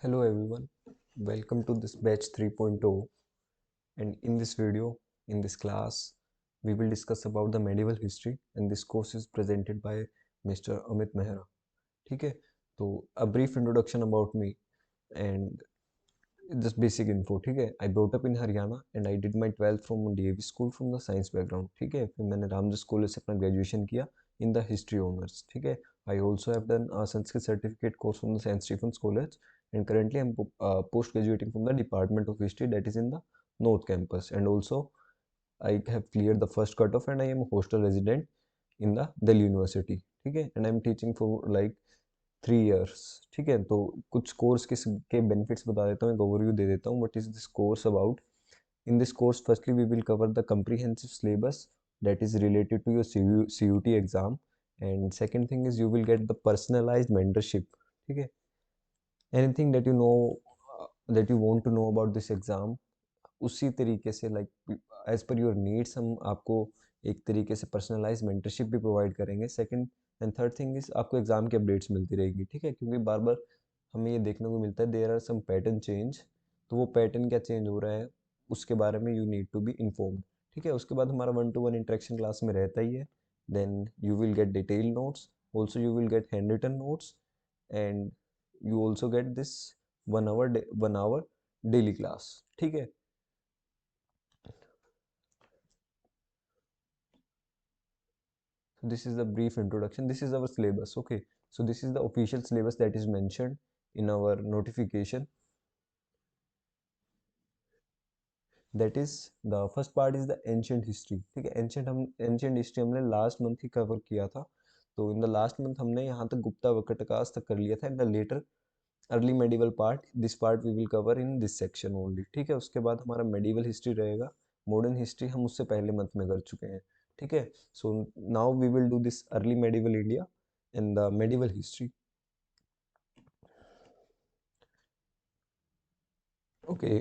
Hello everyone, welcome to this batch 3.0, and in this video, in this class, we will discuss about the medieval history, and this course is presented by Mr. Amit Mehra. ठीक है, तो a brief introduction about me and just basic info. ठीक है, I brought up in Haryana and I did my 12th from DAV school from the science background. ठीक है, फिर मैंने Ramjas college से अपना ग्रेजुएशन किया in the history honors. ठीक है, I also have done a Sanskrit certificate course from the St. Stephen's College, and currently I'm post graduating from the Department of History that is in the North Campus, and also I have cleared the first cutoff and I am a hostel resident in the Delhi University. ठीक है, and I'm teaching for like 3 years. ठीक है, तो कुछ course के benefits बता देता हूँ, एक ओवरव्यू दे देता हूँ. What is this course about? In this course, firstly, we will cover the comprehensive syllabus that is related to your CUT exam. And second thing is you will get the personalized mentorship. ठीक है, anything that you know, that you want to know about this exam, उसी तरीके से like as per your needs हम आपको एक तरीके से पर्सनलाइज मेंटरशिप भी प्रोवाइड करेंगे. Second and third thing is आपको एग्जाम की अपडेट्स मिलती रहेगी. ठीक है, क्योंकि बार बार हमें ये देखने को मिलता है there are some pattern change, तो वो पैटर्न क्या चेंज हो रहा है उसके बारे में you need to be informed. ठीक है, उसके बाद हमारा 1-to-1 इंटरेक्शन क्लास में रहता ही है. Then you will get detail notes, also you will get hand written notes, and you also get this 1 hour daily class. ठीक है, this is the brief introduction. This is our syllabus. Okay, so this is the official syllabus that is mentioned in our notification. That is the first part is the ancient history. ठीक है, ancient history हमने last month ही cover किया था. तो in the last month हमने यहाँ तक गुप्ता वकटकास तक कर लिया था. In the later early medieval part, this part we will cover in this section only. ठीक है, उसके बाद हमारा मेडिवल हिस्ट्री रहेगा. मॉडर्न हिस्ट्री हम उससे पहले मंथ में कर चुके हैं. ठीक है, so now we will do this early medieval India and the medieval history. Okay,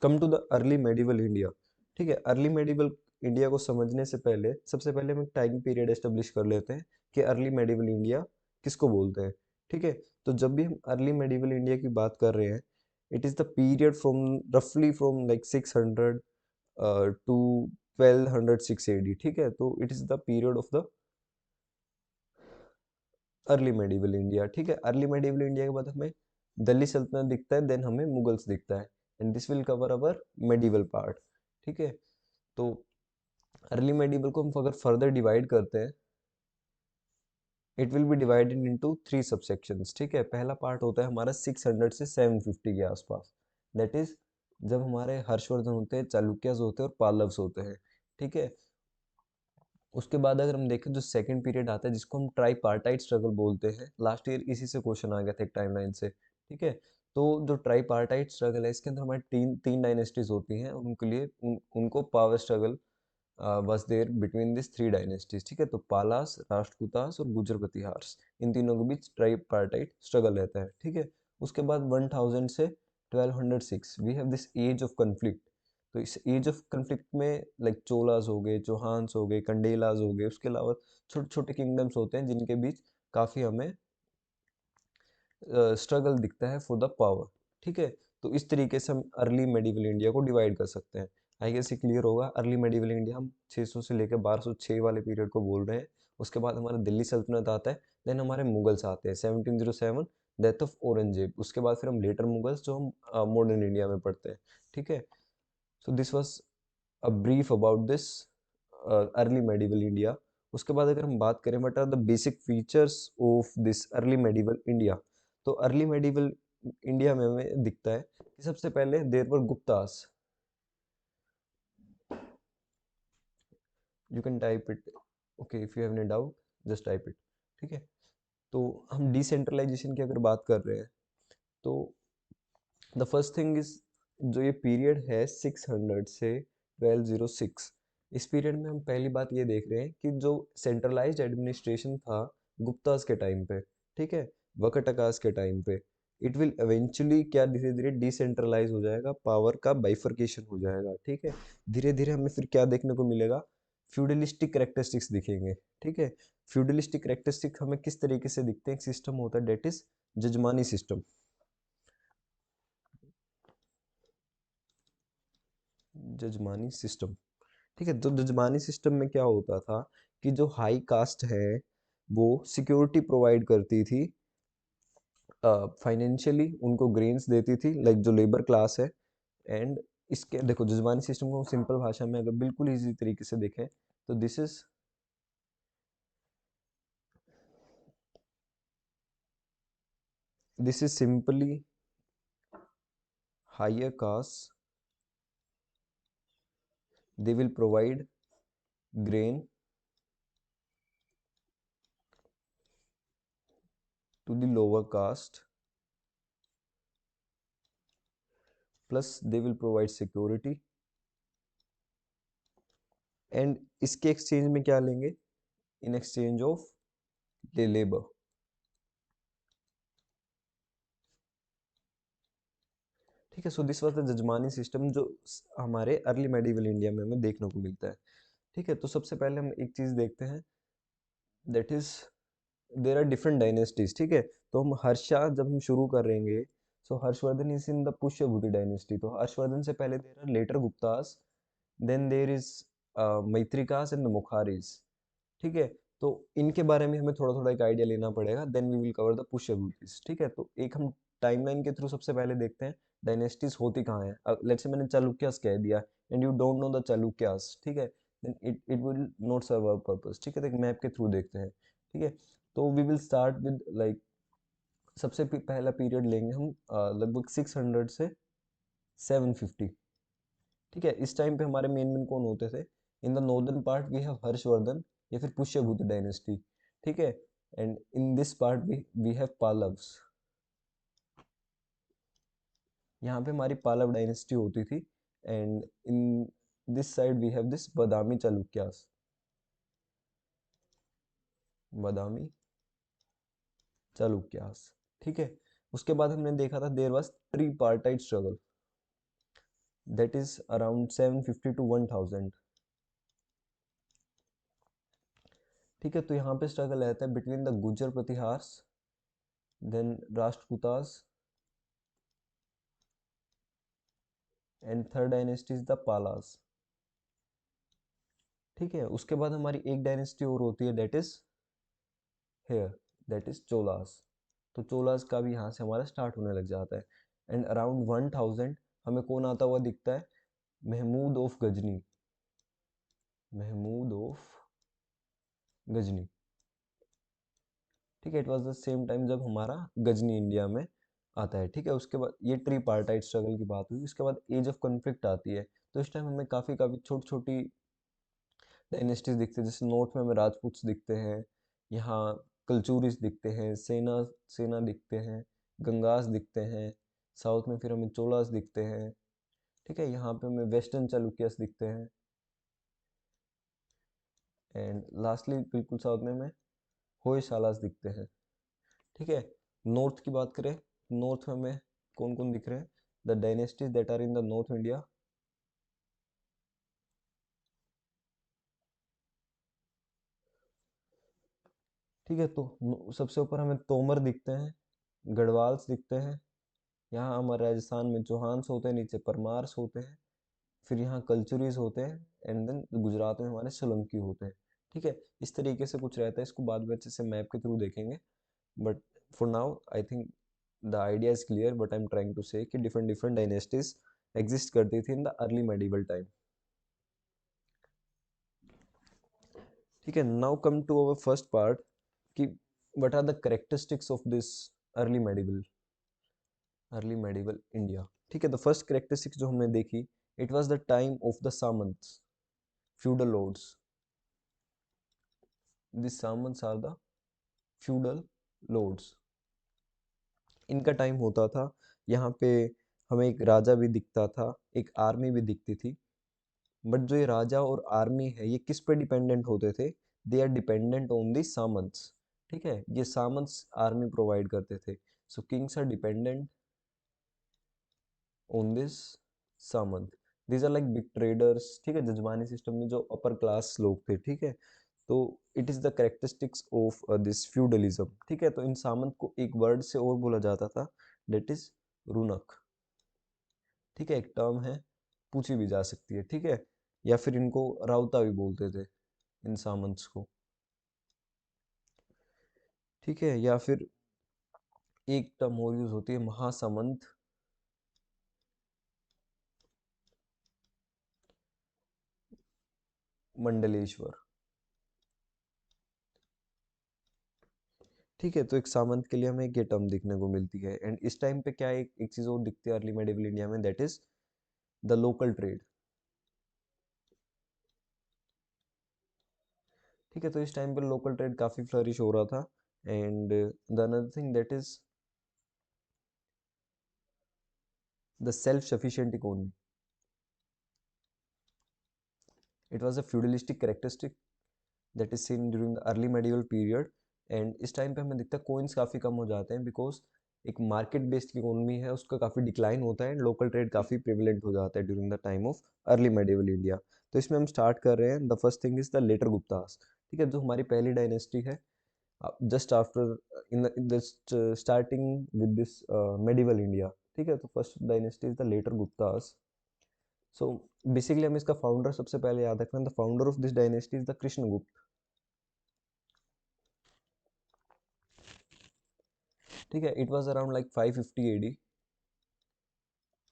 come to the early medieval India. ठीक है, अर्ली मेडिवल इंडिया को समझने से पहले सबसे पहले हम एक टाइम पीरियड एस्टेब्लिश कर लेते हैं कि अर्ली मेडिवल इंडिया किसको बोलते हैं. ठीक है, तो जब भी हम अर्ली मेडिवल इंडिया की बात कर रहे हैं, it is the period from रफली फ्रॉम लाइक 600 टू 1206 AD. ठीक है, तो it is the period of the early medieval India. ठीक है, अर्ली मेडिवल इंडिया के बाद हमें दिल्ली सल्तनत दिखता है, देन हमें मुगल्स दिखता है, and this will cover our medieval part. ठीक है, तो अर्ली मेडिवल को हम अगर फर्दर डिवाइड करते हैं, it will be divided into 3 subsections. ठीक है, पहला पार्ट होता है हमारा 600 से 750 के आसपास. दैट इज जब हमारे हर्षवर्धन होते हैं, चालुक्यास होते हैं और पालव्स होते हैं. ठीक है, उसके बाद अगर हम देखें जो सेकंड पीरियड आता है जिसको हम ट्राईपार्टाइट स्ट्रगल बोलते हैं, लास्ट ईयर इसी से क्वेश्चन आ गया था एक टाइमलाइन से. ठीक है, तो जो ट्राईपार्टाइट स्ट्रगल है इसके अंदर हमारी तीन तीन डायनेस्टीज होती हैं, उनके लिए उनको power struggle was there between this 3 dynasties. ठीक है, तो पालास, राष्ट्रकूटास और गुजर प्रतिहार्स, इन तीनों के बीच ट्राईपार्टाइट स्ट्रगल रहता है. ठीक है, उसके बाद 1000 से 1206 we have this age of conflict. तो इस एज ऑफ कन्फ्लिक्ट में लाइक चोलास हो गए, चौहान्स हो गए, कंडेलास हो गए, उसके अलावा छोटे छोटे किंगडम्स होते हैं जिनके बीच काफ़ी हमें स्ट्रगल दिखता है फॉर द पावर. ठीक है, तो इस तरीके से हम अर्ली मेडिवल इंडिया को डिवाइड कर सकते हैं. आई गेस ये क्लियर होगा. अर्ली मेडिवल इंडिया हम 600 से लेकर 1206 वाले पीरियड को बोल रहे हैं. उसके बाद हमारा दिल्ली सल्तनत आता है, देन हमारे मुगल्स आते हैं 1707, डेथ ऑफ औरंगजेब. उसके बाद फिर हम लेटर मुगल्स जो हम मॉडर्न इंडिया में पढ़ते हैं. ठीक है, so this was a brief about this early medieval India. उसके बाद अगर हम बात करें what are the basic features of this early medieval India, तो अर्ली मेडिवल इंडिया में हमें दिखता है कि सबसे पहले there were Guptas. You can type it, okay, if you have any doubt just type it. ठीक है, तो हम डिसेंट्रलाइजेशन की अगर बात कर रहे हैं, तो द फर्स्ट थिंग इज जो ये पीरियड है 600 से 1206, इस पीरियड में हम पहली बात ये देख रहे हैं कि जो सेंट्रलाइज्ड एडमिनिस्ट्रेशन था गुप्तास के टाइम पे, ठीक है, वकटकास के टाइम पे, इट विल इवेंचुअली क्या धीरे धीरे डिसेंट्रलाइज हो जाएगा, पावर का बाइफर्केशन हो जाएगा. ठीक है, धीरे धीरे हमें फिर क्या देखने को मिलेगा, फ्यूडलिस्टिक करेक्टरिस्टिक्स दिखेंगे. ठीक है, फ्यूडलिस्टिक करेक्टरिस्टिक हमें किस तरीके से दिखते हैं, एक सिस्टम होता है डेट इज जजमानी सिस्टम. जजमानी सिस्टम। ठीक है, तो जजमानी सिस्टम में क्या होता था कि जो हाई कास्ट है वो सिक्योरिटी प्रोवाइड करती थी, फाइनेंशियली उनको ग्रेन्स देती थी, लाइक जो लेबर क्लास है। एंड इसके देखो जजमानी सिस्टम को सिंपल भाषा में अगर बिल्कुल इजी तरीके से देखें तो this is simply higher castes, they will provide grain to the lower caste, plus they will provide security, and इसके एक्सचेंज में क्या लेंगे? In exchange of labour. ठीक है, so this was the jajmani system जो हमारे अर्ली मेडिवल इंडिया में हमें देखने को मिलता है। ठीक है, तो सबसे पहले हम एक चीज देखते हैं, that is there are different dynasties. ठीक है, तो हम हर्षा जब हम शुरू करेंगे, so Harshavardhan is in the Pushyabhuti dynasty. तो हर्षवर्धन से पहले there are later Guptas, then there is Maitrakas and Maukharis. ठीक है, तो इनके बारे में हमें थोड़ा थोड़ा एक आइडिया लेना पड़ेगा, then we will cover the Pushyabhutis. ठीक है, तो एक हम टाइमलाइन के थ्रू सबसे पहले देखते हैं डायनेस्टीज होती कहाँ है। लेट्स से मैंने चालुक्यास कह दिया and you don't know the Chalukyas, ठीक है, then it will not serve our purpose. ठीक है, तो एक मैप के थ्रू देखते हैं। ठीक है, तो we will start with like सबसे पहला पीरियड लेंगे हम लगभग 600 से 750। ठीक है, इस टाइम पे हमारे मेन मेन कौन होते थे? In the northern part we have Harshavardhan या फिर पुष्यभूति डायनेस्टी। ठीक है, and in this part we have Pallavas. यहाँ पे हमारी पालव डायनेस्टी होती थी, and in this side we have this Badami Chalukyas. Badami Chalukyas. ठीक है, उसके बाद हमने देखा था there was tripartite struggle, that is around 750 to 1000। ठीक है, तो यहाँ पे स्ट्रगल रहता है between the Gurjar Pratiharas, then Rashtrakutas, and third dynasty is the Palas. ठीक है, उसके बाद हमारी एक डायनेस्टी और होती है, that is here, that is Cholas. तो चोलास का भी यहाँ से हमारा स्टार्ट होने लग जाता है। एंड अराउंड 1000 हमें कौन आता हुआ दिखता है? महमूद ऑफ गजनी। महमूद ऑफ गजनी। ठीक है, it was the same time जब हमारा गजनी इंडिया में आता है। ठीक है, उसके बाद ये ट्री पार्टाइट स्ट्रगल की बात हुई। उसके बाद एज ऑफ कॉन्फ्लिक्ट आती है, तो इस टाइम हमें काफ़ी काफ़ी छोटी छोटी डायनेस्टीज दिखते हैं। जैसे नॉर्थ में हमें राजपूत दिखते हैं, यहाँ कलचूरिस दिखते हैं, सेना सेना दिखते हैं, गंगास दिखते हैं। साउथ में फिर हमें चोलास दिखते हैं। ठीक है, यहाँ पे हमें वेस्टर्न चालुक्यास दिखते हैं, एंड लास्टली बिल्कुल साउथ में हमें होयसालास दिखते हैं। ठीक है, नॉर्थ की बात करें, नॉर्थ में हमें कौन कौन दिख रहे हैं? The dynasties that are in the north India. ठीक है, तो सबसे ऊपर हमें तोमर दिखते हैं, गढ़वाल्स दिखते हैं। यहाँ हमारे राजस्थान में चौहान्स होते हैं, नीचे परमार्स होते हैं, फिर यहाँ कल्चुरीज होते हैं, एंड देन गुजरात में हमारे सोलंकी होते हैं। ठीक है, इस तरीके से कुछ रहता है, इसको बाद में अच्छे से मैप के थ्रू देखेंगे। But for now I think the idea is clear but I am trying to say कि डिफरेंट डिफरेंट डायनेस्टीज एग्जिस्ट करती थी in the early medieval time. ठीक है, now come to our first part कि what are the characteristics of this early medieval India. ठीक है, the first characteristics जो हमने देखी, it was the time of the samantas, feudal lords. This samantas are the feudal lords. इनका time होता था, यहाँ पे हमें एक राजा भी दिखता था, एक आर्मी भी दिखती थी। बट जो ये राजा और आर्मी है ये किस पे डिपेंडेंट होते थे? They are dependent on the samantas. ठीक है, ये सामंत्स आर्मी प्रोवाइड करते थे। So kings are dependent on this samanta. These are like big traders. ठीक है, जजमानी सिस्टम में जो अपर क्लास लोग थे। ठीक है, तो it is the characteristics of this feudalism. ठीक है, तो इन सामंत को एक वर्ड से और बोला जाता था, डेट इज रुनक। ठीक है, एक टर्म है पूछी भी जा सकती है, ठीक है। या फिर इनको राउता भी बोलते थे, इन सामंत्स को, ठीक है। या फिर एक टर्म और यूज होती है, महासामंत मंडलेश्वर, ठीक है। तो एक सामंत के लिए हमें ये टर्म देखने को मिलती है। एंड इस टाइम पे क्या है, एक चीज और दिखती है अर्ली मेडिवल इंडिया में, that is the local trade, ठीक है। तो इस टाइम पे लोकल ट्रेड काफी फ्लरिश हो रहा था। And the another thing that is the self sufficient economy. It was a feudalistic characteristic that is seen during the early medieval period. And इस टाइम पे हमें दिखता है कोइंस काफ़ी कम हो जाते हैं, बिकॉज एक मार्केट बेस्ड इकोनॉमी है, उसका काफ़ी डिक्लाइन होता है, लोकल ट्रेड काफ़ी प्रिविलेंट हो जाता है during the time of early medieval India. तो इसमें हम स्टार्ट कर रहे हैं, the first thing is the later Guptas, ठीक है, जो हमारी पहली डायनेस्टी है just after in just starting with this medieval India, ठीक है। तो first dynasty is the later Guptas. So basically हमें इसका फाउंडर सबसे पहले याद रखना, the founder of this dynasty is the Krishnagupta, ठीक है। It was around like 550 AD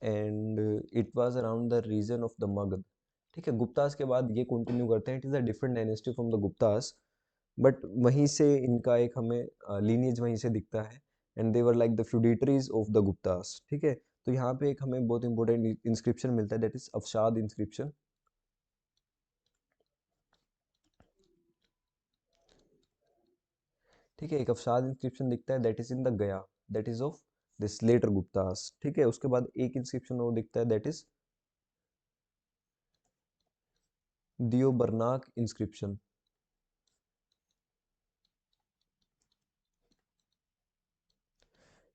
and it was around the region of the Magadha, ठीक है। गुप्तास के बाद ये कंटिन्यू करते हैं, it is a different dynasty from the Guptas, but वहीं से इनका एक हमें लीनिएज वहीं से दिखता है। And they were like the feudatories of the Guptas, ठीक है। तो यहाँ पे एक हमें बहुत इंपॉर्टेंट इंस्क्रिप्शन मिलता है, दैट इज अवसाद इंस्क्रिप्शन, ठीक है। एक अवसाद इंस्क्रिप्शन दिखता है, that is in the Gaya, that is of this later Guptas, ठीक है। उसके बाद एक इंस्क्रिप्शन और दिखता है, दैट इज दियोबरनाक इंस्क्रिप्शन,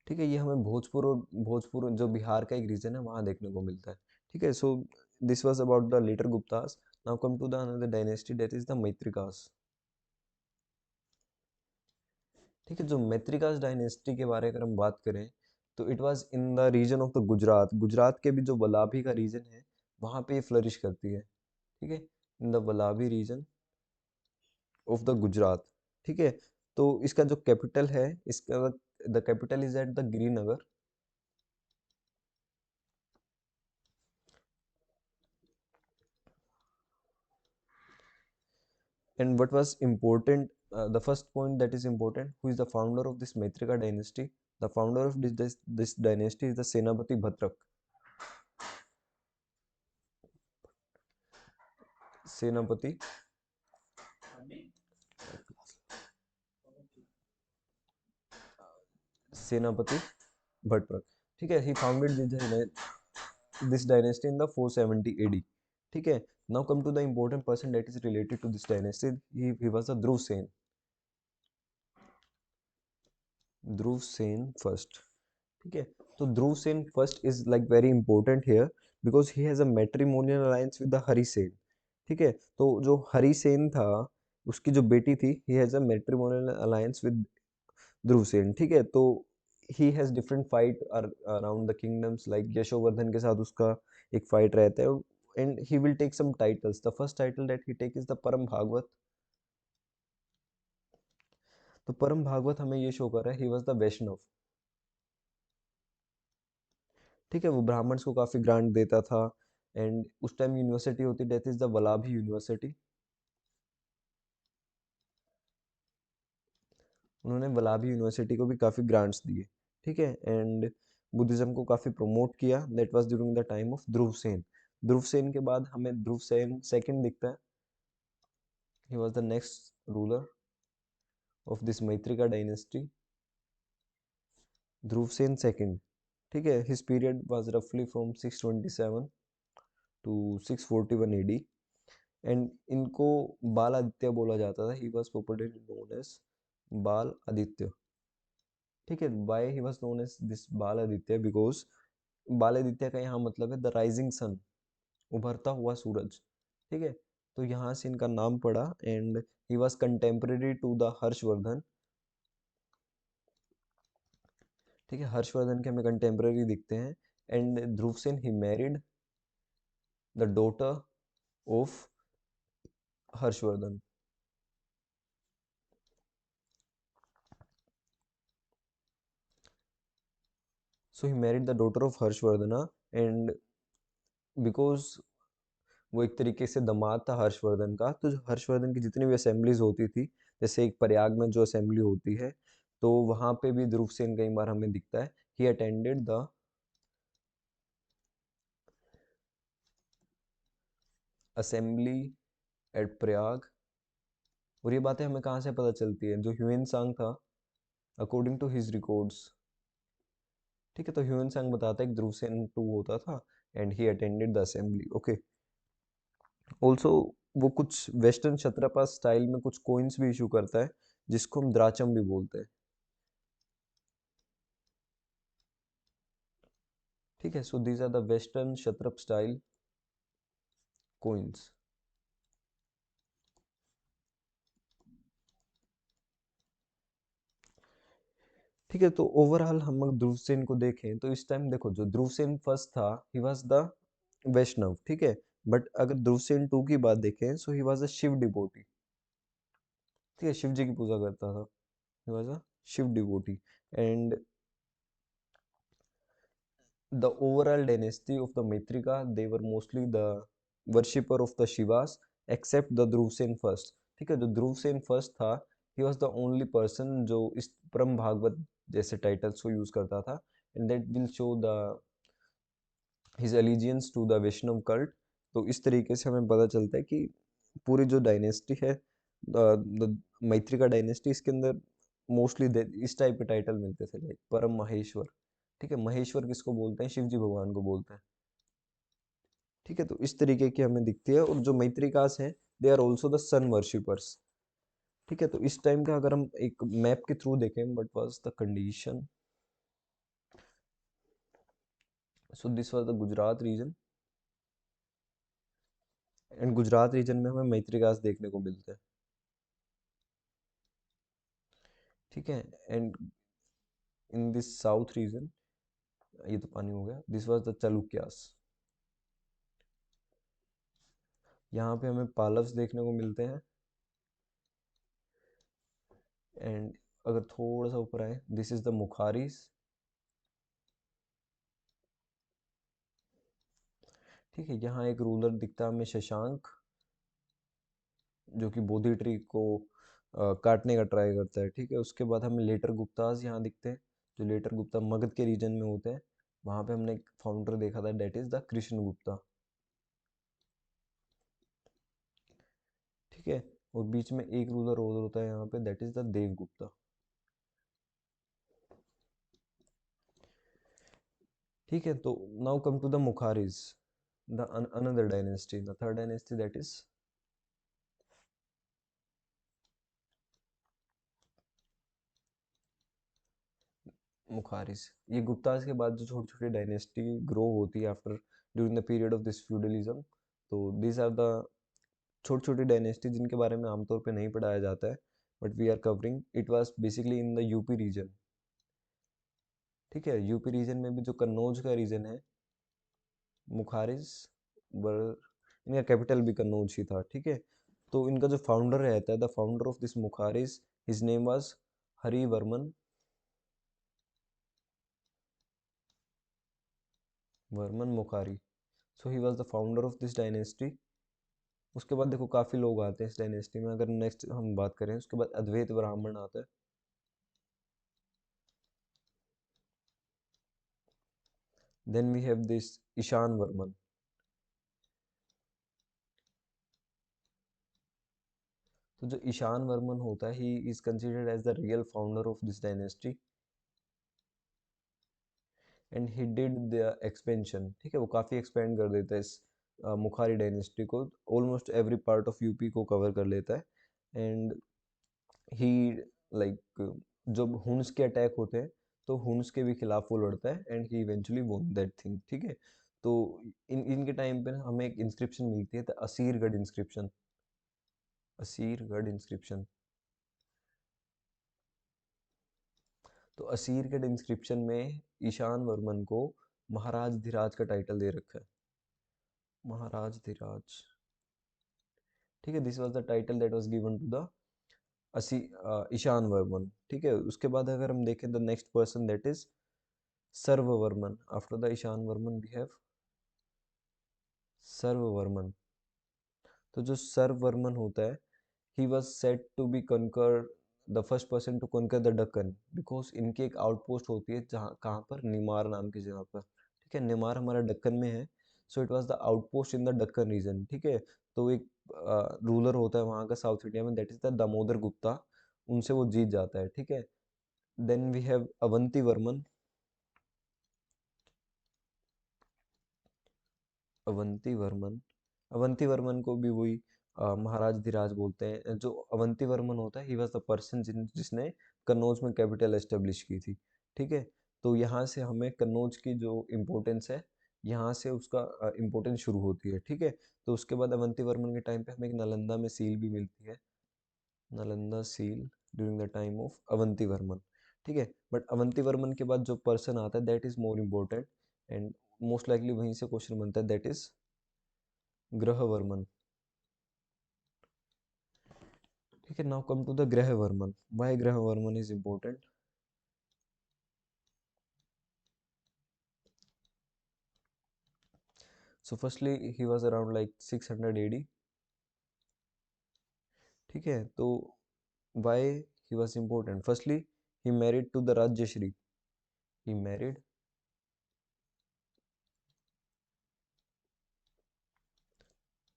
ठीक है। ये हमें भोजपुर और भोजपुर जो बिहार का एक रीजन है वहाँ देखने को मिलता है, ठीक है। So this was about the later Guptas. Now come to the another dynasty, that is the Maitrakas, ठीक है। जो मैत्रिकास डायनेस्टी के बारे में अगर हम बात करें, तो it was in the region of the Gujarat, Gujarat के भी जो वलाभी का रीजन है वहाँ पे ये फ्लरिश करती है, ठीक है, in the Valabhi region of the Gujarat, ठीक है। तो इसका जो कैपिटल है, इसका the capital is at the Girinagar. And what was important, the first point that is important, who is the founder of this Maitrika dynasty? The founder of this dynasty is the Senapati Bhatrak. Senapati Senapati Bhatrak, ठीक है। He founded this dynasty in the 470 AD, ठीक है। Now come to the important person that is related to this dynasty. He was the Dhruv Sen. Dhruv Sen first, ठीक है। तो Dhruv Sen first is like very important here, because he has a matrimonial alliance with the Hari Sen, ठीक है। तो जो हरि सेन था, उसकी जो बेटी थी, he has a matrimonial alliance with Dhruv Sen, ठीक है। तो he has different fight around the kingdoms, like Yashovardhan के साथ उसका एक फाइट रहता है। And he will take some titles, the first title that he take is the Param Bhagwat. तो परम भागवत हमें ये शो कर रहा है, ही वॉज द वैष्णव, ठीक है। वो ब्राह्मण्स को काफ़ी ग्रांट देता था। एंड उस टाइम यूनिवर्सिटी होती, डेट इज़ द वलाभी यूनिवर्सिटी, उन्होंने वलाभी यूनिवर्सिटी को भी काफ़ी ग्रांट्स दिए, ठीक है। एंड बुद्धिज़्म को काफ़ी प्रमोट किया, that was during the time of Dhruv Sen. Dhruv Sen के बाद हमें ध्रुव सेन सेकंड दिखता है, he was the next ruler of this Maitraka dynasty, Dhruv Sen second, ठीक है। हिज पीरियड वाज रफली फ्रॉम 627 टू 641 एडी। एंड इनको बाल आदित्य बोला जाता था, he was popularly known as Bal Aditya, ठीक है। Why he was known as this Bal Aditya, because बाल आदित्य का यहाँ मतलब है द राइजिंग सन, उभरता हुआ सूरज, ठीक है। तो यहाँ से इनका नाम पड़ा। And he was contemporary to the Harshavardhan, ठीक है। हर्षवर्धन के हमें कंटेम्पररी दिखते हैं। And Dhruva Sen he married the daughter of Harshavardhan. So he married the daughter of Harshavardhana, and because वो एक तरीके से दामाद था हर्षवर्धन का, तो हर्षवर्धन की जितनी भी असेंबलीज होती थी, जैसे एक प्रयाग में जो असेंबली होती है, तो वहां पे भी ध्रुव सेन कई बार हमें दिखता है. He attended the assembly at Prayag. और ये बातें हमें कहाँ से पता चलती है, जो ह्यून सांग था, अकॉर्डिंग टू हिज रिकॉर्ड्स. ठीक है, तो ह्यून सांग बताता है कि ध्रुव सेन टू होता था and he attended the assembly. Okay. Also वो कुछ वेस्टर्न क्षत्रपा स्टाइल में कुछ कोइंस भी इशू करता है, जिसको हम द्राचम भी बोलते हैं. ठीक है, so these are the western Kshatrap style coins. ठीक है, तो ओवरऑल हम अगर ध्रुव सेन को देखें तो इस टाइम देखो, जो ध्रुव सेन फर्स्ट था, ही वाज द वैष्णव. ठीक है, बट अगर ध्रुव सेन टू की बात देखें, so he was a Shiva devotee. ठीक है, शिव जी की पूजा करता था. He was a Shiva devotee. And the overall dynasty of the Maitrika, they were mostly the worshipper of the Shivas, except the Dhruvsen first. ठीक है, जो ध्रुवसेन फर्स्ट था, he was the only person जो इस परम भागवत जैसे टाइटल्स को यूज करता था. and that will show the his allegiance to the Vaishnav cult. तो इस तरीके से हमें पता चलता है कि पूरी जो डायनेस्टी है, द मैत्रिका डायनेस्टी, इसके अंदर मोस्टली इस टाइप के टाइटल मिलते थे, लाइक परम महेश्वर. ठीक है, महेश्वर किसको बोलते हैं? शिव जी भगवान को बोलते हैं. ठीक है, तो इस तरीके की हमें दिखती है. और जो मैत्रिकास हैं, they are also the sun worshippers. ठीक है, तो इस टाइम का अगर हम एक मैप के थ्रू देखें, what was the condition. So this was the Gujarat region, and Gujarat region में हमें मैत्रिकास देखने को मिलते हैं. ठीक है, and in this south region, ये तो पानी हो गया, दिस वाज द चालुक्यास. यहाँ पे हमें पालव्स देखने को मिलते हैं. एंड अगर थोड़ा सा ऊपर आए, दिस इज द मुखारीज. ठीक है, यहाँ एक रूलर दिखता है हमें, शशांक, जो कि बोधि ट्री को काटने का ट्राई करता है. ठीक है, उसके बाद हमें लेटर गुप्ताज यहाँ दिखते हैं, जो लेटर गुप्ता मगध के रीजन में होते हैं. वहाँ पे हमने एक फाउंडर देखा था, that is the Krishna Gupta. ठीक है, और बीच में एक रूलर और होता है यहाँ पे, that is the Dev Gupta. ठीक है, तो now come to the Maukharis, the another dynasty, the third dynasty, that is Maukharis. ये गुप्ताज के बाद जो छोटी छोटी डायनेस्टी ग्रो होती है after, during the period of this feudalism. तो दिस आर द छोटी छोटी डायनेस्टी जिनके बारे में आमतौर पे नहीं पढ़ाया जाता है, but we are covering. It was basically in the UP region. ठीक है, यूपी रीजन में भी जो कन्नौज का रीजन है, मुखारिस वर, इनका कैपिटल भी कन्नौज ही था. ठीक है, तो इनका जो फाउंडर रहता है, the founder of this Maukharis, his name was Harivarman. Varman Maukhari. So he was the founder of this dynasty. उसके बाद देखो काफी लोग आते हैं इस डायनेस्टी में. अगर नेक्स्ट हम बात करें, उसके बाद अद्वैत ब्राह्मण आता है. Then we have this Ishan Varman. तो जो ईशान वर्मन होता है, he is considered as the real founder of this dynasty, and he did the expansion. ठीक है, वो काफी एक्सपेंड कर देता है इस मुखारी डायनेस्टी को. Almost every part of UP को कवर कर लेता है. एंड ही, लाइक, जब हुन्स के अटैक होते हैं, तो हुन्स के भी खिलाफ वो लड़ता है, एंड ही इवेंचुअली वोन दैट थिंग. ठीक है, तो इनके टाइम पे ना हमें एक इंस्क्रिप्शन मिलती है, the Asirgarh inscription. Asirgarh inscription. तो असीरगढ़ इंस्क्रिप्शन में ईशान वर्मन को महाराज धीराज का टाइटल दे रखा है. महाराज धीराज, ठीक है। This was the title that was given to the Ishan Varman, ठीक है। उसके बाद अगर हम देखें the next person that is Sarvavarman. After the Ishan Varman we have Sarvavarman. तो जो सर्ववर्मन होता है, he was set to be conquer the first person to conquer the Deccan, because इनकी एक आउटपोस्ट होती है जहाँ कहाँ पर, निमार नाम की जगह पर, ठीक है। निमार हमारा डक्कन में है, so it was the outpost in the Deccan region, ठीक है। तो एक रूलर होता है वहाँ का साउथ इंडिया में, that is the Damodar Gupta, उनसे वो जीत जाता है, ठीक है। Then we have Avanti Varman. Avanti Varman, Avanti Varman को भी वही महाराज धीराज बोलते हैं। जो अवंती वर्मन होता है, ही वॉज द पर्सन जिसने कन्नौज में कैपिटल एस्टेब्लिश की थी, ठीक है। तो यहाँ से हमें कन्नौज की जो इम्पोर्टेंस है, यहाँ से उसका इम्पोर्टेंस शुरू होती है, ठीक है। तो उसके बाद अवंती वर्मन के टाइम पे हमें एक नालंदा में सील भी मिलती है, Nalanda seal during the time of Avanti Varman, ठीक है। बट अवंती वर्मन के बाद जो पर्सन आता है that is more important, and most likely वहीं से क्वेश्चन बनता है, दैट इज ग्रहवर्मन, ठीक है। Now come to the Grahavarman. Why Grahavarman is important? So firstly he was around like 600 AD, ठीक है। तो why he was important? Firstly he married to the Rajyashri, he married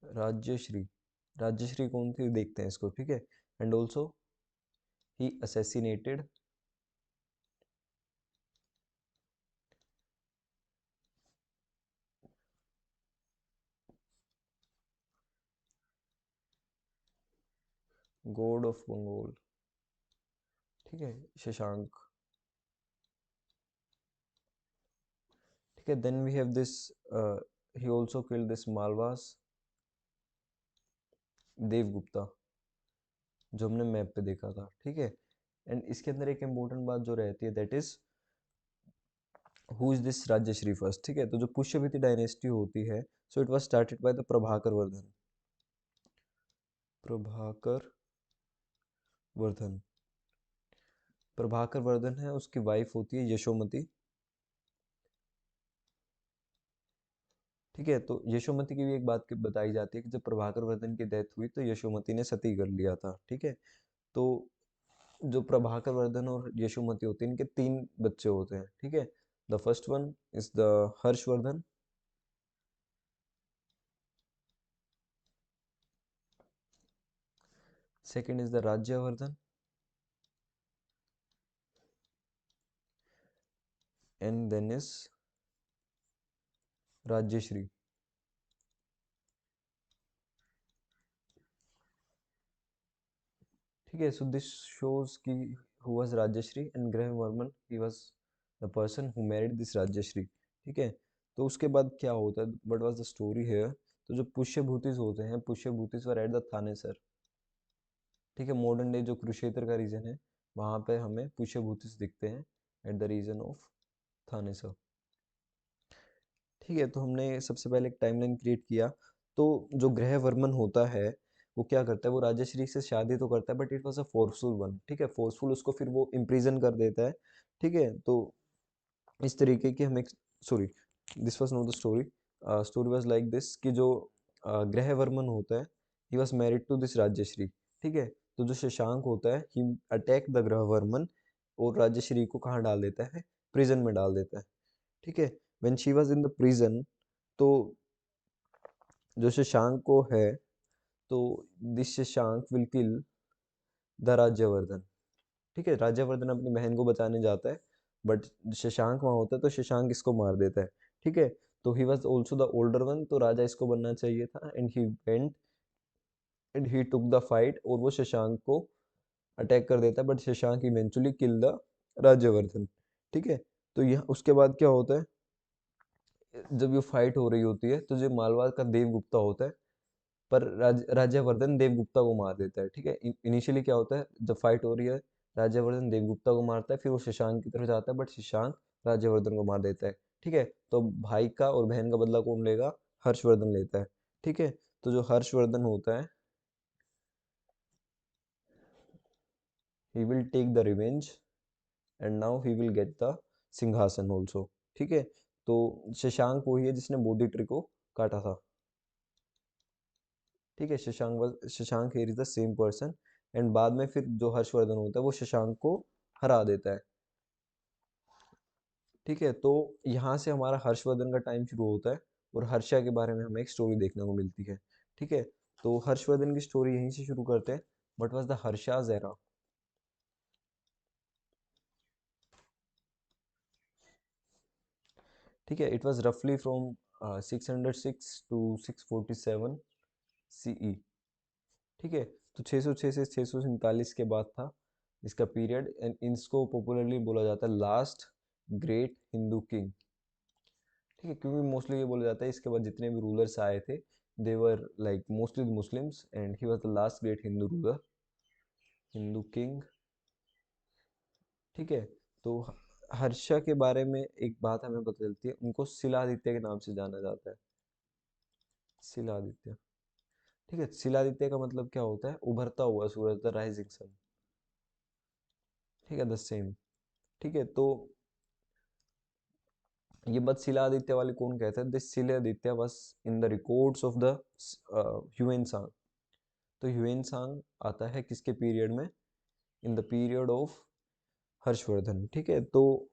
Rajyashri. Rajyashri कौन थी देखते हैं इसको, ठीक है। And also he assassinated god of Bengal, ठीक है, शशांक, ठीक है। Then we have this, he also killed this Malwas Devgupta, जो हमने मैप पे देखा था, ठीक है। एंड इसके अंदर एक इम्पोर्टेंट बात जो रहती है, that is who is this Rajyashri first, ठीक है। तो जो पुष्यवती डायनेस्टी होती है, so it was started by the Prabhakar Vardhan, Prabhakar Vardhan. Prabhakar Vardhan है, उसकी वाइफ होती है यशोमती, ठीक है। तो यशोमती की भी एक बात बताई जाती है कि जब प्रभाकर वर्धन की डेथ हुई तो यशोमती ने सती कर लिया था, ठीक है। तो जो प्रभाकर वर्धन और यशोमती होती है, इनके 3 बच्चे होते हैं, ठीक है। The first one is the Harshavardhan, second is the Rajyavardhan, and then is Rajyashri, ठीक है। सो दिस शोज कि who was Rajshri, and Graha Varman he was the person who married this Rajshri, ठीक है। तो उसके बाद क्या होता है, what was the story here? तो जो पुष्यभूतिस होते हैं, Pushyabhutis were at the Thanesar, ठीक है। मॉडर्न डे जो कुरुक्षेत्र का रीजन है, वहाँ पे हमें पुष्यभूतिस दिखते हैं at the region of Thanesar, ठीक है। तो हमने सबसे पहले एक टाइमलाइन क्रिएट किया। तो जो ग्रह वर्मन होता है, वो क्या करता है, वो राजश्री से शादी तो करता है, but it was a forceful one, ठीक है। फोर्सफुल, उसको फिर वो इम्प्रिजन कर देता है, ठीक है। तो इस तरीके की हमें, sorry, this was not the story. Story was like this कि जो ग्रह वर्मन होता है, he was married to this Rajshri, ठीक है। तो जो शशांक होता है, ही अटैक द ग्रह वर्मन, और राजश्री को कहाँ डाल देता है, प्रिजन में डाल देता है, ठीक है। When she was in the prison, तो जो शशांक को है, तो this Shashank will kill the Rajyavardhan, ठीक है। राज्यवर्धन अपनी बहन को बचाने जाता है, बट शशांक वहाँ होता है, तो शशांक इसको मार देता है, ठीक है। तो he was also the older one, तो राजा इसको बनना चाहिए था, and he went and he took the fight, और वो शशांक को अटैक कर देता है, but Shashank eventually kill the Rajyavardhan, ठीक है। तो यह उसके बाद क्या होता है, जब ये फाइट हो रही होती है, तो जो मालवा का देवगुप्ता होता है, पर राज्यवर्धन देवगुप्ता को मार देता है, ठीक है। इनिशियली क्या होता है, जब फाइट हो रही है, राज्यवर्धन देवगुप्ता को मारता है, फिर वो शशांक की तरफ जाता है, बट शशांक राज्यवर्धन को मार देता है, ठीक है। तो भाई का और बहन का बदला कौन लेगा? हर्षवर्धन लेता है। ठीक है, तो जो हर्षवर्धन होता है, he will take the revenge and now he will get the सिंहासन also। ठीक है, तो शशांक वही है जिसने बोधि ट्री को काटा था। ठीक है, Shashank here is the same person. And बाद में फिर जो हर्षवर्धन होता है वो शशांक को हरा देता है। ठीक है, तो यहाँ से हमारा हर्षवर्धन का टाइम शुरू होता है और हर्षा के बारे में हमें एक स्टोरी देखने को मिलती है। ठीक है, तो हर्षवर्धन की स्टोरी यहीं से शुरू करते हैं। What was the Harsha's era? ठीक है, इट वाज रफली फ्रॉम 606 टू 647 सीई। ठीक है, तो 606 से 647 के बाद था इसका पीरियड। एंड इसको पॉपुलरली बोला जाता है लास्ट ग्रेट हिंदू किंग। ठीक है, क्योंकि मोस्टली ये बोला जाता है इसके बाद जितने भी रूलर्स आए थे they were like mostly Muslims and he was the last great Hindu ruler, Hindu king. ठीक है, तो हर्षा के बारे में एक बात हमें पता चलती है, उनको शिलादित्य के नाम से जाना जाता है। शिलादित्य। ठीक है, शिलादित्य का मतलब क्या होता है? उभरता हुआ सूरज, द राइजिंग सन। ठीक है, द सेम। ठीक है, तो ये बात शिलादित्य वाले कौन कहता है? This Shiladitya was in the records of the Hiuen सांग। तो ह्यूएन सांग आता है किसके पीरियड में? In the period of Harshavardhan. ठीक है, तो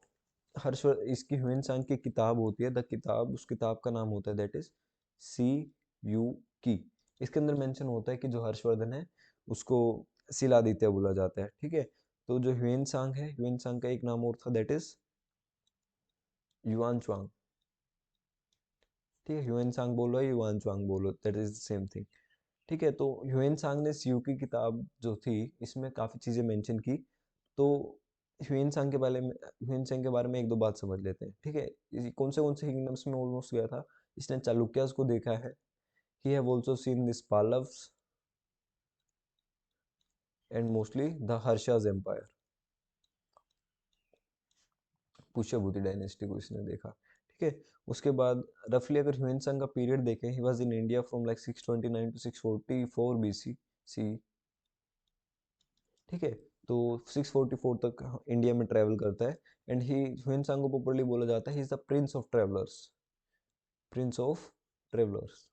हर्षवर्धन इसकी ह्यूएन सांग की किताब होती है, द किताब, उस किताब का नाम होता है दैट इज सी यू की। इसके अंदर मेंशन होता है कि जो हर्षवर्धन है उसको शिलादित्य बोला जाता है। ठीक है, तो जो ह्यूएन सांग है, ह्यूएन सांग का एक नाम और था दैट इज युआन च्वांग। ठीक है, ह्यूएन सांग बोलो या युआन च्वांग बोलो, that is the same thing. ठीक है, तो ह्यूएन सांग ने सीयू की किताब जो थी इसमें काफ़ी चीज़ें मेंशन की। तो ह्यूएन सांग के बारे में एक दो बात समझ लेते हैं। ठीक है, कौन से किंगडम्स में ऑलमोस्ट गया था? इसने चालुक्यास को देखा है। He have also seen this Pallavas and mostly the Harsha's empire, Pushyabhuti dynasty को इसने देखा। ठीक है, उसके बाद रफली अगर ह्यूएन सांग का पीरियड देखें, he was in India from like 629 to 644 BC C. ठीक है, तो 644 तक इंडिया में ट्रैवल करता है। एंड ही ह्यूएन सांग को पॉपुलरली बोला जाता है he is the prince of travellers, Prince of travellers.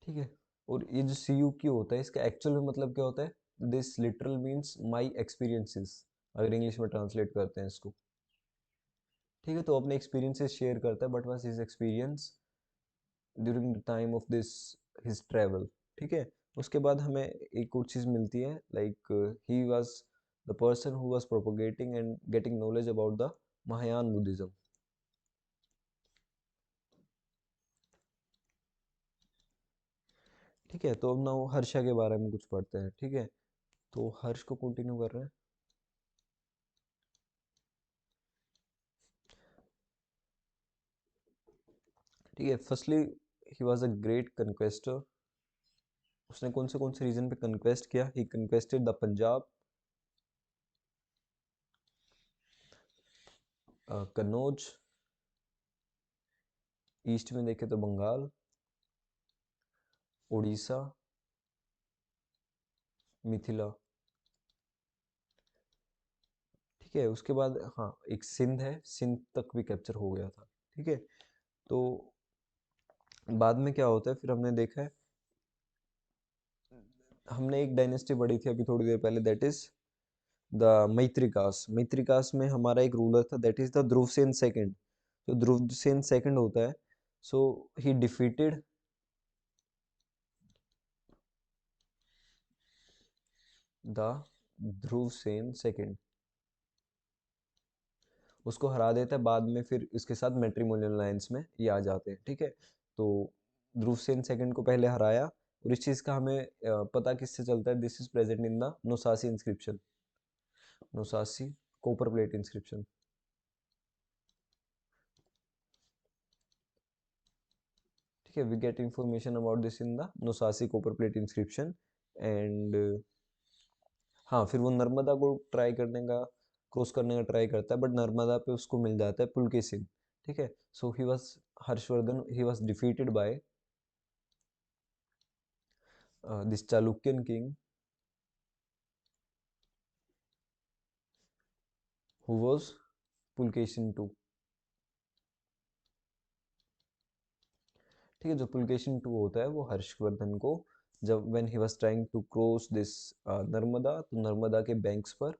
ठीक है, और ये जो सी यू की होता है इसका एक्चुअल में मतलब क्या होता है? This literal means my experiences, अगर इंग्लिश में ट्रांसलेट करते हैं इसको। ठीक है, तो अपने एक्सपीरियंसेस शेयर करता है, but was his experience during the time of this his travel. ठीक है, उसके बाद हमें एक और चीज़ मिलती है like he was the person who was propagating and getting knowledge about the Mahayana Buddhism. ठीक है, तो अब ना वो हर्षा के बारे में कुछ पढ़ते हैं। ठीक है, तो हर्ष को कंटिन्यू कर रहे हैं। ठीक है, firstly he was a great conqueror. उसने कौन से रीजन पे कन्क्वेस्ट किया? He conquested the Punjab, Kannauj, east में देखे तो बंगाल, उड़ीसा, मिथिला। ठीक है, उसके बाद हाँ एक सिंध है, सिंध तक भी कैप्चर हो गया था। ठीक है, तो बाद में क्या होता है फिर हमने देखा है, हमने एक डायनेस्टी पढ़ी थी अभी थोड़ी देर पहले that is the Maitrakas. Maitrakas में हमारा एक रूलर था that is the Dhruvasena second. जो ध्रुवसेन सेकंड होता है, so he defeated the Dhruvasena second, उसको हरा देता है। बाद में फिर इसके साथ मैट्रिमोनियल लाइंस में ये आ जाते हैं। ठीक है, तो ध्रुवसेन सेकंड को पहले हराया। और इस चीज़ का हमें पता किससे चलता है? This is present in the Navsari inscription, Navsari copper plate inscription. ठीक है, we get information about this in the Navsari copper plate inscription. And हाँ, फिर वो नर्मदा को ट्राई करने का क्रॉस करने का ट्राई करता है, बट नर्मदा पे उसको मिल जाता है पुलकेशिन। ठीक है, so he was Harshavardhan he was defeated by this Chalukyan king who was Pulkesin II। ठीक है, जो पुलकेशिन II होता है वो हर्षवर्धन को जब when he was trying to cross this Narmada, तो नर्मदा के बैंक्स पर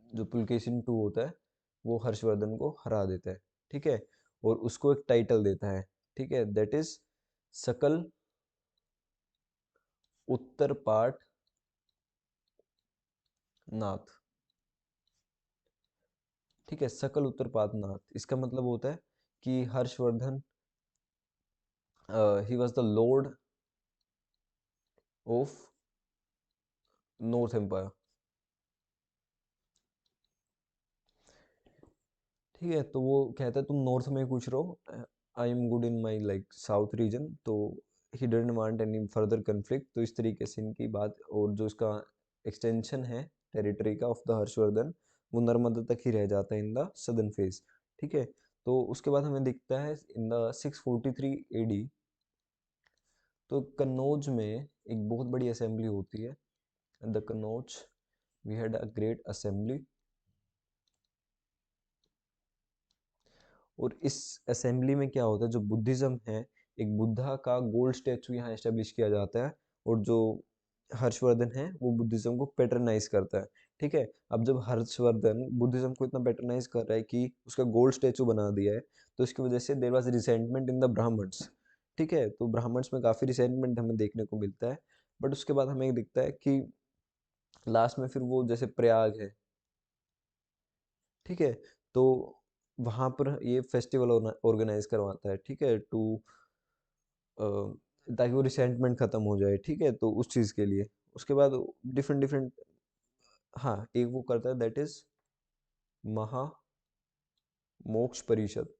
जो पुलकेशिन II होता है वो हर्षवर्धन को हरा देता है। ठीक है, और उसको एक टाइटल देता है। ठीक है, दैट इज सकल उत्तर पाठ नाथ। ठीक है, सकल उत्तर पाठ नाथ इसका मतलब होता है कि Harshavardhan he was the lord of north empire. ठीक है, तो वो कहता है तुम नॉर्थ में ही पूछ रहे हो, I am good in my like south region, तो he didn't want any further conflict. तो इस तरीके से इनकी बात, और जो इसका एक्सटेंशन है टेरिटरी का ऑफ द हर्षवर्धन, वो नर्मदा तक ही रह जाता है इन द सदर्न फेज। ठीक है, तो उसके बाद हमें दिखता है इन द 643 एडी, तो कन्नौज में एक बहुत बड़ी असेंबली होती है। The Kannauj we had a great assembly, और इस असेंबली में क्या होता है, जो बुद्धिज्म है, एक बुद्धा का गोल्ड स्टैचू यहाँ एस्टेब्लिश किया जाता है, और जो हर्षवर्धन है वो बुद्धिज्म को पैटर्नाइज करता है। ठीक है, अब जब हर्षवर्धन बुद्धिज्म को इतना पैटर्नाइज कर रहा है कि उसका गोल्ड स्टैचू बना दिया है, तो इसकी वजह से there was resentment in the brahmins. ठीक है, तो ब्राह्मण्स में काफ़ी रिसेंटमेंट हमें देखने को मिलता है। बट उसके बाद हमें दिखता है कि लास्ट में फिर वो जैसे प्रयाग है, ठीक है, तो वहाँ पर ये फेस्टिवल ऑर्गेनाइज करवाता है। ठीक है, टू ताकि वो रिसेंटमेंट खत्म हो जाए। ठीक है, तो उस चीज़ के लिए उसके बाद डिफरेंट डिफरेंट, हाँ, एक वो करता है दैट इज महामोक्ष परिषद।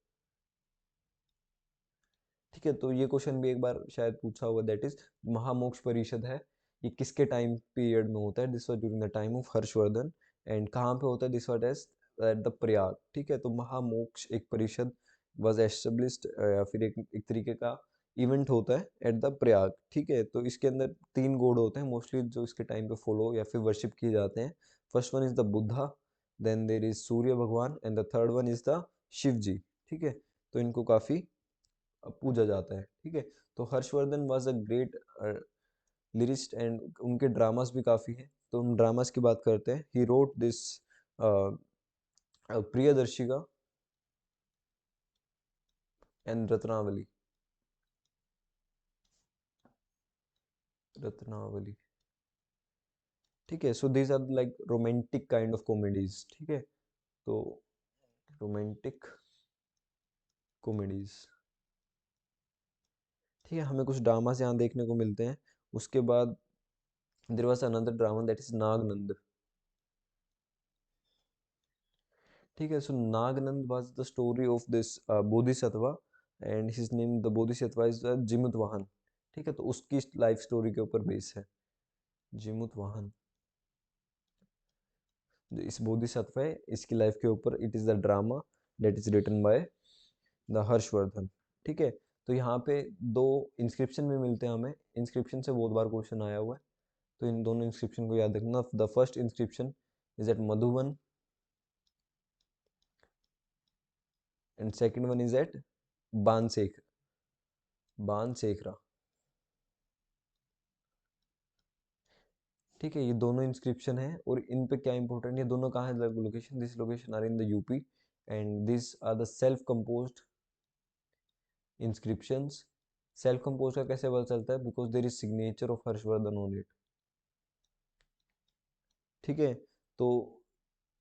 ठीक है, तो ये क्वेश्चन भी एक बार शायद पूछा हुआ, दैट इज महामोक्ष परिषद है, ये किसके टाइम पीरियड में होता है? This was during the time of Harshvardhan. And कहाँ पे होता है? This was at the Prayag. ठीक है, तो महामोक्ष एक परिषद वाज एस्टेब्लिश्ड, या फिर एक तरीके का इवेंट होता है एट द प्रयाग। ठीक है, तो इसके अंदर 3 गॉड होते हैं मोस्टली जो इसके टाइम पे फॉलो या फिर वर्शिप किए जाते हैं। First one is the Buddha, then there is Surya Bhagwan, and the third one is the Shiv ji. ठीक है, तो इनको काफी पूजा जाता है। ठीक है, तो Harshvardhan was a great lyrist, and उनके ड्रामास भी काफ़ी हैं। तो हम ड्रामास की बात करते हैं। He wrote this Priyadarshika and Ratnavali. Ratnavali, ठीक है, so these are like romantic kind of comedies. ठीक है, तो रोमांटिक कॉमेडीज, ठीक है, हमें कुछ ड्रामास यहाँ देखने को मिलते हैं। उसके बाद there was another drama that is Nagananda. ठीक है, so Nagananda was the story of this bodhisattva, and his name the bodhisattva is Jimutavahana. ठीक है, तो उसकी लाइफ स्टोरी के ऊपर बेस है जिमुतवाहन। जो इस बोधिसत्व है इसकी लाइफ के ऊपर it is the drama that is written by the Harshavardhan. ठीक है, तो यहाँ पे 2 इंस्क्रिप्शन भी मिलते हैं हमें। इंस्क्रिप्शन से बहुत बार क्वेश्चन आया हुआ है, तो इन दोनों इंस्क्रिप्शन को याद रखना। The first inscription is at Madhuban, and second one is at बानसेख बानसेखरा। ठीक है, ये दोनों इंस्क्रिप्शन है, और इन पे क्या इंपॉर्टेंट, ये दोनों कहाँ है location? This location are in the UP, and this are the self composed inscriptions. Self compose का कैसे पता चलता है? Because there is signature of Harshavardhan on it. ठीक है, तो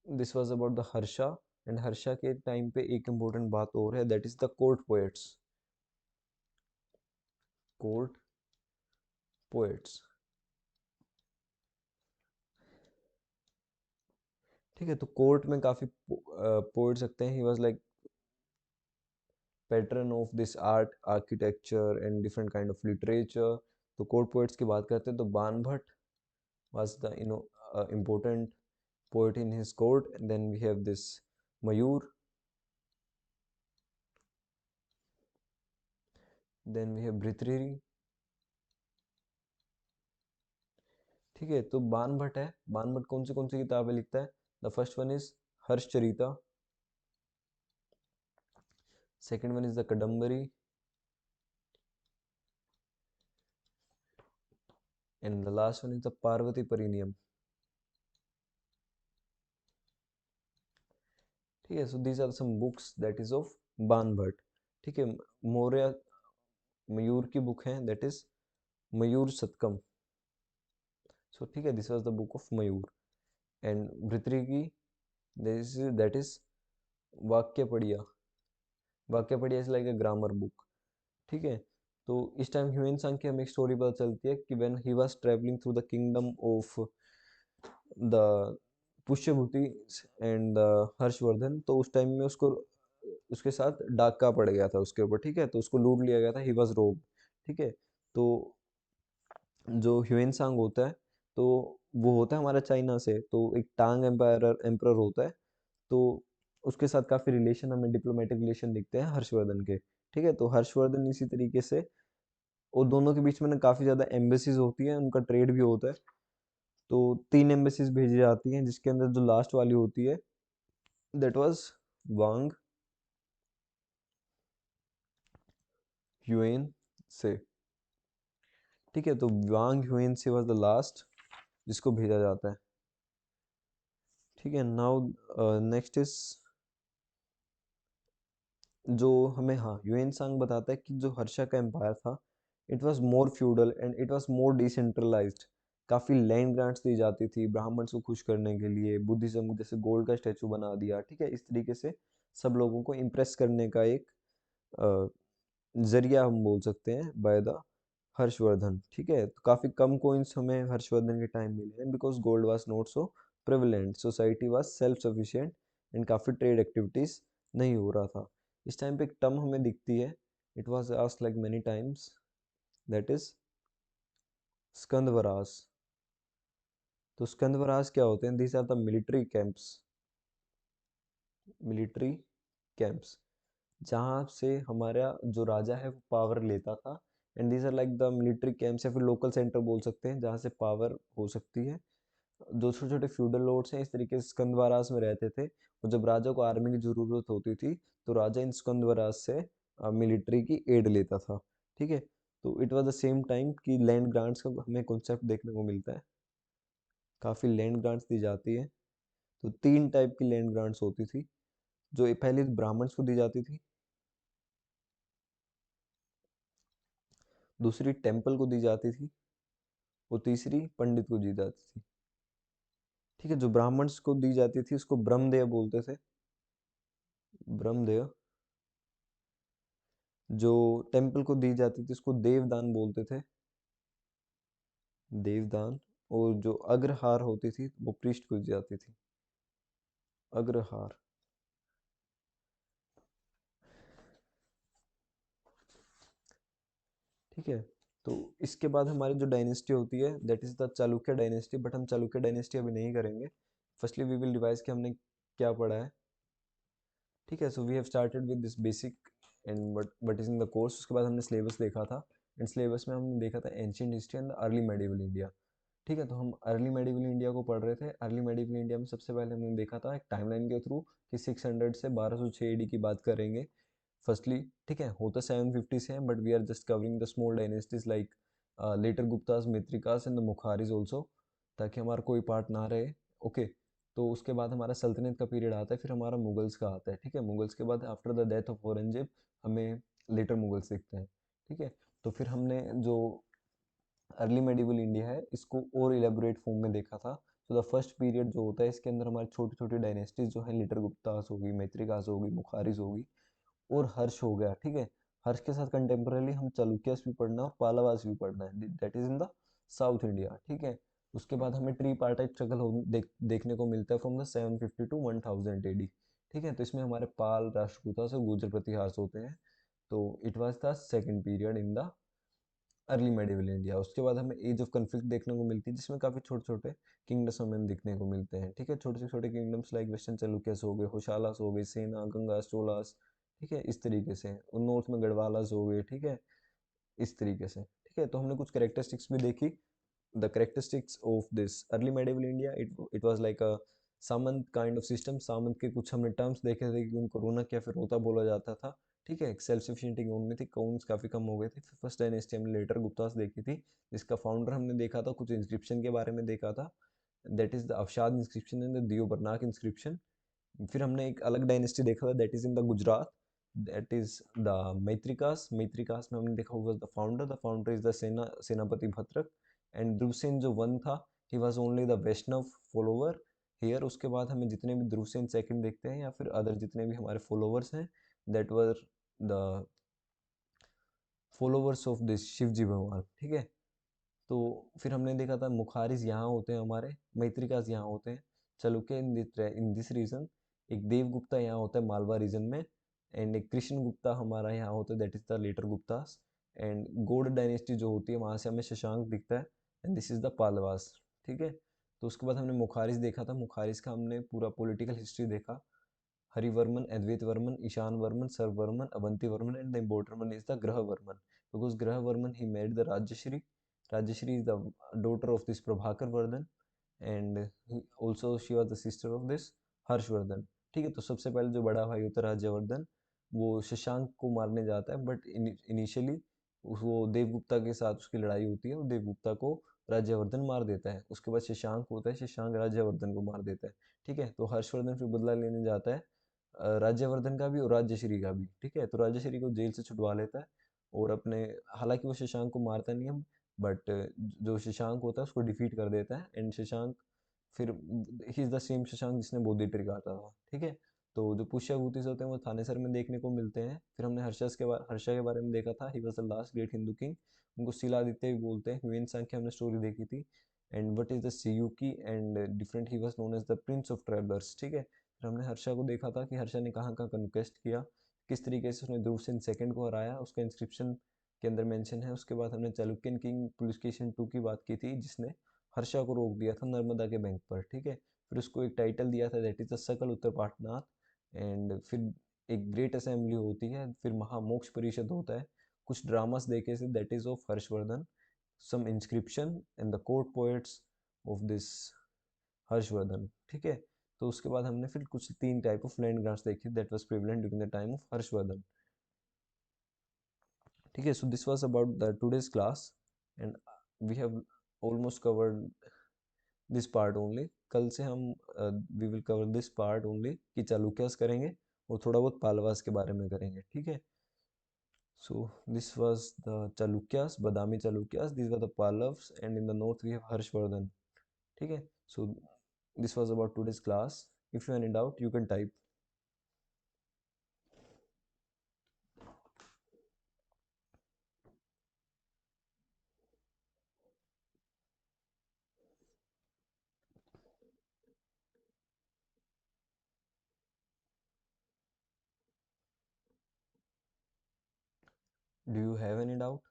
this was about the Harsha. And Harsha के टाइम पे एक इम्पोर्टेंट बात और है, that is the court poets. Court poets, ठीक है, तो कोर्ट में काफी पोएट सकते हैं। He was like pattern of this art architecture and different kind of literature. तो कोर्ट पोएट्स की बात करते हैं तो बाण Bhatt was the important poet in his court. And then we have this Mayur. Then we have Bhritihari. ठीक है, तो बाण भट्ट है। बाण भट्ट कौन सी किताबें लिखता है? The first one is Harshacharita, second one is the Kadambari, and the last one is the Parvati Parinayam. ठीक है, so these are some books that is of Bana Bhatt. ठीक है, मौर्य मयूर की बुक है that is Mayur Shatakam. So ठीक है, this was the book of Mayur. And Bhartrihari की that is Vakyapadiya. Vakyapadiya is like a grammar book. ठीक है, तो इस टाइम ह्यूएन सांग की हमें एक स्टोरी पता चलती है कि when he was travelling through the kingdom of the Pushyabhuti and Harshvardhan, तो उस टाइम में उसको उसके साथ डाका पड़ गया था उसके ऊपर। ठीक है, तो उसको लूट लिया गया था, ही वाज रोब। ठीक है, तो जो ह्यूएन सांग होता है, तो वो होता है हमारा चाइना से, तो एक टांग एम्पायर होता है, तो उसके साथ काफ़ी रिलेशन, हमें डिप्लोमेटिक रिलेशन दिखते हैं हर्षवर्धन के। ठीक है, तो हर्षवर्धन इसी तरीके से, और दोनों के बीच में ना काफ़ी ज़्यादा एम्बेसीज होती है, उनका ट्रेड भी होता है। तो 3 एम्बेसीज भेजी जाती हैं, जिसके अंदर जो लास्ट वाली होती है दैट वाज वांग ह्यूएन से। ठीक है, तो वांग ह्यूएन से वाज द लास्ट जिसको भेजा जाता है। ठीक है, नाउ नेक्स्ट इज जो हमें, हाँ, ह्यूएन सांग बताता है कि जो हर्षा का एम्पायर था, it was more feudal and it was more decentralised. काफ़ी लैंड ग्रांट्स दी जाती थी ब्राह्मण्स को खुश करने के लिए, बुद्धिज्म जैसे गोल्ड का स्टैचू बना दिया। ठीक है, इस तरीके से सब लोगों को इम्प्रेस करने का एक अ, जरिया हम बोल सकते हैं बाय द हर्षवर्धन। ठीक है, तो काफ़ी कम कोइंस हमें हर्षवर्धन के टाइम मिले हैं, because gold was not so prevalent, society was self sufficient and काफ़ी ट्रेड एक्टिविटीज़ नहीं हो रहा था। इस टाइम पे एक टर्म हमें दिखती है, it was asked like many times, that is Skandhavaras. तो स्कंदवरास क्या होते हैं? These are the military camps, military camps जहाँ से हमारा जो राजा है वो पावर लेता था। And these are like the military camps, या फिर लोकल सेंटर बोल सकते हैं, जहाँ से पावर हो सकती है। जो छोटे छोटे फ्यूडल लॉर्ड्स हैं इस तरीके से स्कंदवारास में रहते थे, और जब राजा को आर्मी की ज़रूरत होती थी तो राजा इन स्कंदवारास से मिलिट्री की एड लेता था। ठीक है, तो it was the same time कि लैंड ग्रांट्स का हमें कॉन्सेप्ट देखने को मिलता है, काफ़ी लैंड ग्रांट्स दी जाती है। तो 3 टाइप की लैंड ग्रांट्स होती थी, जो पहले ब्राह्मण्स को दी जाती थी, दूसरी टेम्पल को दी जाती थी, और तीसरी पंडित को दी जाती थी। ठीक है, जो ब्राह्मण्स को दी जाती थी उसको ब्रह्मदेव बोलते थे, ब्रह्मदेव। जो टेम्पल को दी जाती थी उसको देवदान बोलते थे, देवदान। और जो अग्रहार होती थी वो पृष्ठ को दी जाती थी, अग्रहार। ठीक है, तो इसके बाद हमारी जो डायनेस्टी होती है that is the Chalukya dynasty, but हम चालुक्य डायनेस्टी अभी नहीं करेंगे। फर्स्टली वी विल रिवाइज कि हमने क्या पढ़ा है। ठीक है, so we have started with this basic and what is in the course. उसके बाद हमने सिलेबस देखा था, एंड सिलेबस में हमने देखा था ancient history and early medieval India. ठीक है, तो हम अर्ली मेडिवल इंडिया को पढ़ रहे थे। अर्ली मेडिवल इंडिया में सबसे पहले हमने देखा था एक टाइमलाइन के थ्रू कि 600 से 1206 एडी की बात करेंगे फर्स्टली। ठीक है, होता 750 से है, but we are just covering the small dynasties like later Guptas, Maitrakas and the Maukharis also, ताकि हमारा कोई पार्ट ना रहे। ओके, तो उसके बाद हमारा सल्तनत का पीरियड आता है, फिर हमारा मुगल्स का आता है। ठीक है, मुगल्स के बाद after the death of Aurangzeb हमें लेटर मुगल्स दिखते हैं। ठीक है, तो फिर हमने जो अर्ली मेडिवल इंडिया है इसको और इलेबोरेट फॉर्म में देखा था। तो द फर्स्ट पीरियड जो होता है इसके अंदर हमारी छोटी छोटी डायनेस्टीज जो है, लिटर गुप्तास होगी, मैत्रिकास होगी, मुखारिज होगी, और हर्ष हो गया। ठीक है, हर्ष के साथ कंटेम्पररी हम चालुक्यस भी पढ़ना है और पालावास भी पढ़ना है, that is in the south India. ठीक है, उसके बाद हमें ट्री पार्टाइट स्ट्रगल देखने को मिलता है फ्रॉम द 750 टू 1000 एडी। ठीक है, तो इसमें हमारे पाल, राष्ट्रकूटा और गुर्जर प्रतिहार होते हैं। तो it was the second period in the early medieval India. उसके बाद हमें एज ऑफ कन्फ्लिक्ट देखने को मिलती है, जिसमें काफ़ी छोटे छोटे किंगडम्स हमें दिखने को मिलते हैं। ठीक है, छोटे से छोटे किंगडम्स लाइक वेस्टर्न चालुक्यस हो गए, होशालास हो गए, सेना, गंगास, चोलास। ठीक है, इस तरीके से और नॉर्थ में गढ़वालास हो गए। ठीक है, इस तरीके से। ठीक है, तो हमने कुछ करेक्टरिस्टिक्स भी देखी। the characteristics of this early medieval India, it was like a samanta kind of system. सामंत के कुछ हमने टर्म्स देखे थे कि उनको रोनक या फिर रोता बोला जाता था। ठीक है, सेल्फ सफिशिएंट उनमें थी, कौन्स काफ़ी कम हो गए थे। फिर फर्स्ट डायनेस्टी हमने लेटर गुप्तास देखी थी, जिसका फाउंडर हमने देखा था, कुछ इंस्क्रिप्शन के बारे में देखा था। That is the Aphsad inscription and the Deo Baranark inscription. फिर हमने एक अलग डायनेस्टी देखा था, that is in the Gujarat, that is the Maitrakas. Maitrakas में हमने देखा हुआ द फाउंडर इज द सेनापति भद्रक। एंड ध्रुवसेन जो वन था, he was only the Vaishnava follower here. उसके बाद हमें जितने भी ध्रुवसेन सेकंड देखते हैं या फिर अदर जितने भी हमारे फॉलोवर्स हैं, that were the followers of this Shiv ji Bhagwan. ठीक है, तो फिर हमने देखा था मुखारिज यहाँ होते हैं हमारे, मैत्रिकास यहाँ होते हैं, चालुक्य इन दिस रीजन। एक देवगुप्ता यहाँ होता है मालवा रीजन में, एंड एक कृष्ण गुप्ता हमारा यहाँ होता है, that is the later Guptas. And Gaur dynasty जो होती है, वहाँ से हमें शशांक दिखता है, and this is the Pallavas. ठीक है, तो उसके बाद हमने मुखारिज देखा था। मुखारिज का हमने पूरा पॉलिटिकल हिस्ट्री देखा। Harivarman, Advaita Varman, Ishan Varman, Sarvavarman, Avanti Varman, and the important one is the Graha Varman, because Graha Varman he married the Rajshri. Rajashri is the daughter of this Prabhakar Vardhan, and also she was the sister of this Harshvardhan. ठीक है, तो सबसे पहले जो बड़ा भाई होता है राज्यवर्धन, वो शशांक को मारने जाता है, बट इनिशियली वो देवगुप्ता के साथ उसकी लड़ाई होती है और देवगुप्ता को राज्यवर्धन मार देता है। उसके बाद शशांक होता है, शशांक राज्यवर्धन को मार देता है। ठीक है, तो हर्षवर्धन फिर बदला लेने जाता है राज्यवर्धन का भी और राज्यश्री का भी। ठीक है, तो राज्यश्री को जेल से छुड़वा लेता है और अपने, हालांकि वो शशांक को मारता नहीं है, बट जो शशांक होता है उसको डिफीट कर देता है। एंड शशांक फिर, he is the same Shashank जिसने बौद्धि ट्री काटा था। ठीक है, तो जो पुष्यभूतिस होते हैं वो थानेसर में देखने को मिलते हैं। फिर हमने हर्षा के बारे में देखा था, he was the last great Hindu king. उनको शिलादित्य भी बोलते हैं। ह्यून सांग की हमने स्टोरी देखी थी। And what is the Siyuki and different, he was known as the prince of travellers. ठीक है, फिर हमने हर्षा को देखा था कि हर्षा ने कहाँ कहाँ कन्क्वेस्ट किया, किस तरीके से उसने ध्रुवसेन सेकंड को हराया, उसका इंस्क्रिप्शन के अंदर मेंशन है। उसके बाद हमने चालुक्यन किंग पुलिसकेशन 2 की बात की थी, जिसने हर्षा को रोक दिया था नर्मदा के बैंक पर। ठीक है, फिर उसको एक टाइटल दिया था, दैट इज द सकल उत्तर पाठनाथ। एंड फिर एक ग्रेट असेंबली होती है, फिर महामोक्ष परिषद होता है। कुछ ड्रामास देखे थे, that is of Harshavardhan, some inscription and the court poets of this Harshavardhan. ठीक है, तो उसके बाद हमने फिर कुछ 3 टाइप ऑफ लैंड ग्रांट्स देखी, that was prevalent during the time of Harshavardhan. ठीक है, so this was about the today's class, and we have almost covered this part only. कल से हम we will cover this part only, कि चालुक्यास करेंगे और थोड़ा बहुत पालवास के बारे में करेंगे। ठीक है, so this was the Chalukyas, Badami Chalukyas, this were the Pallavas, and in the north we have Harshavardhan. ठीक है, so this was about today's class. If you any doubt you can type. Do you have any doubt?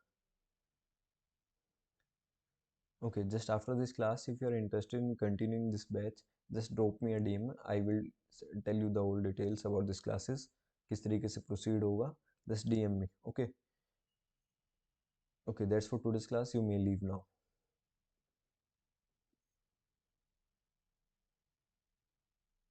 Okay, just after this class, if you are interested in continuing this batch, just drop me a DM. I will tell you the whole details about this classes, किस तरीके से proceed होगा. Just DM me. Okay. Okay, that's for today's class. You may leave now.